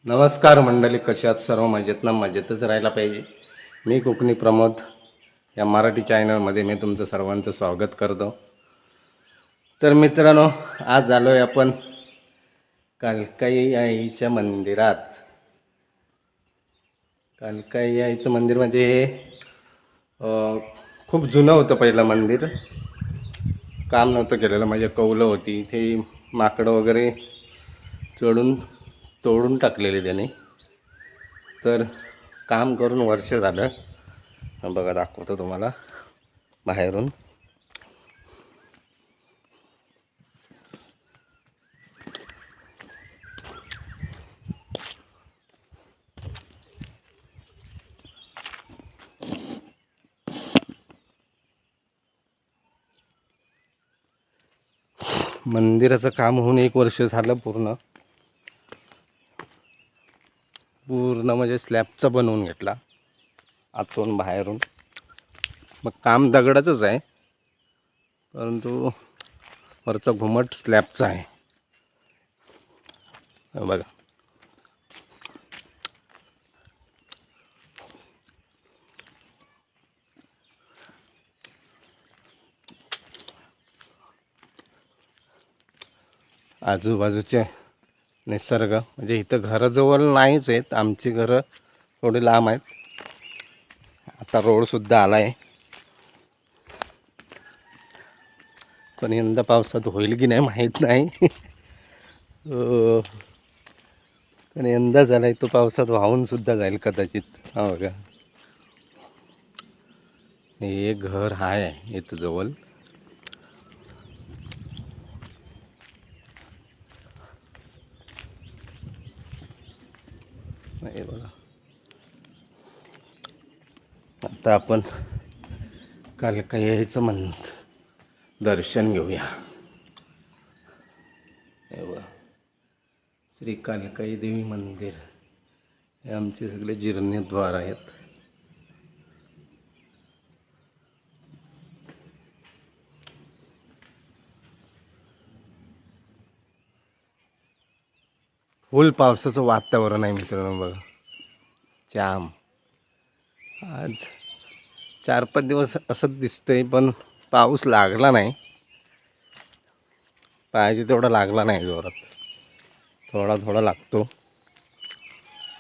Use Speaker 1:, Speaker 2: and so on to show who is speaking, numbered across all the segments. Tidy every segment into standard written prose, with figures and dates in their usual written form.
Speaker 1: नमस्कार मंडळी, कशात सर्व मजेत ना? मजेतच राहायला पाहिजे. मी कोकणी प्रमोद या मराठी चॅनलमध्ये मी तुमचं सर्वांचं स्वागत करतो. तर मित्रांनो, आज आलो आहे आपण कालकाई आईच्या मंदिरात. कालकाई आईचं मंदिर म्हणजे खूप जुनं होतं पहिलं मंदिर. काम नव्हतं केलेलं, म्हणजे कौलं होती ते माकडं वगैरे चढून तोडून टाकलेले त्याने. तर काम करून वर्ष झालं. बघा, दाखवतो तुम्हाला बाहेरून. मंदिराचं काम होऊन 1 वर्ष झालं पूर्ण म्हणजे स्लॅबचा बनवून घेतला आतून बाहेरून. मग काम दगडाचंच आहे, परंतु वरचा घुमट स्लॅबचा आहे. बघा, आजूबाजूचे निसर्ग, म्हणजे इथं घराजवळ नाहीच आहेत. आमची घरं थोडी लांब आहेत. आता रोडसुद्धा आला आहे, पण यंदा पावसात होईल की नाही माहीत नाही. पण यंदा झाला तो पावसात वाहून सुद्धा जाईल कदाचित. हा बघा, हे घर आहे इथं जवळ. हे बघा, आता आपण कालकाई आईचं दर्शन घेऊया. हे बघा, श्री कालकाई देवी मंदिर. हे आमचे सगळे जीर्णोद्वार आहेत. फुल पावसाचं वातावरण आहे मित्रांनो. बघा, जाम. आज 4-5 दिवस असंच दिसतंय, पण पाऊस लागला नाही. पाहिजे तेवढा लागला नाही जोरात, थोडा थोडा लागतो.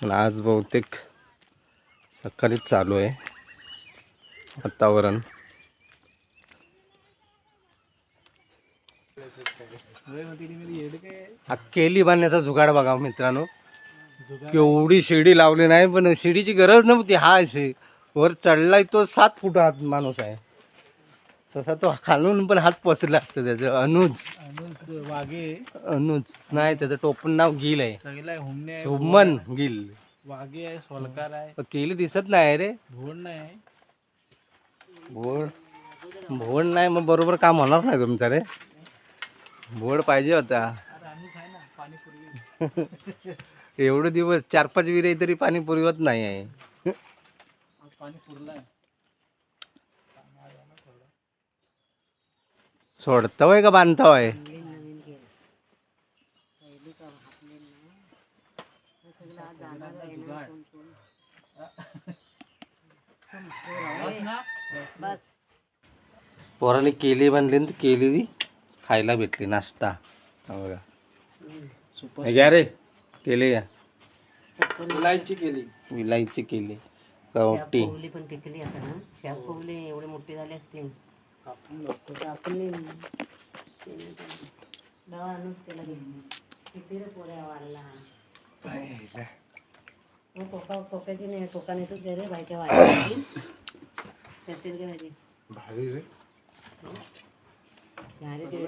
Speaker 1: पण आज बहुतेक सकाळीच चालू आहे वातावरण. हा केली बांधण्याचा जुगाड बघा मित्रांनो. केवढी शिडी लावली नाही, पण शिडीची गरज नव्हती. हा वर चढलाय तो 7 फूट हात माणूस आहे, तसा तो खालून पण हात पसरला असतं. त्याचं अनुज नाही, त्याचं टोपण नाव गिल आहे. शुभमन गिल.
Speaker 2: वाघे आहे, सोलकार आहे.
Speaker 1: केली दिसत नाही रे.
Speaker 2: भोड नाही.
Speaker 1: भोड नाही, मग बरोबर काम होणार नाही तुमचं रे. भोड पाहिजे होता. एवढे दिवस 4-5 विरे तरी पाणी पुरवत नाही आहे.
Speaker 2: पाणी पुरलाय.
Speaker 1: सोडतावय का बांधतावय? पोराने केली बांधली, केली खायला भेटली, नाश्ता. बघा, घ्या रे. केली या
Speaker 2: विलायची केली.
Speaker 1: विलायची केली. कवटी
Speaker 3: पण पिकली आता ना. शापवले एवढे मोठे झाले असते. आपण किती रे पोऱ्या वाढला. टोकाची नाही, टोकाने तूच दे रे बाईच्या वाढली. त्यातील काय भाजी
Speaker 1: भारी रे.
Speaker 3: भारी ते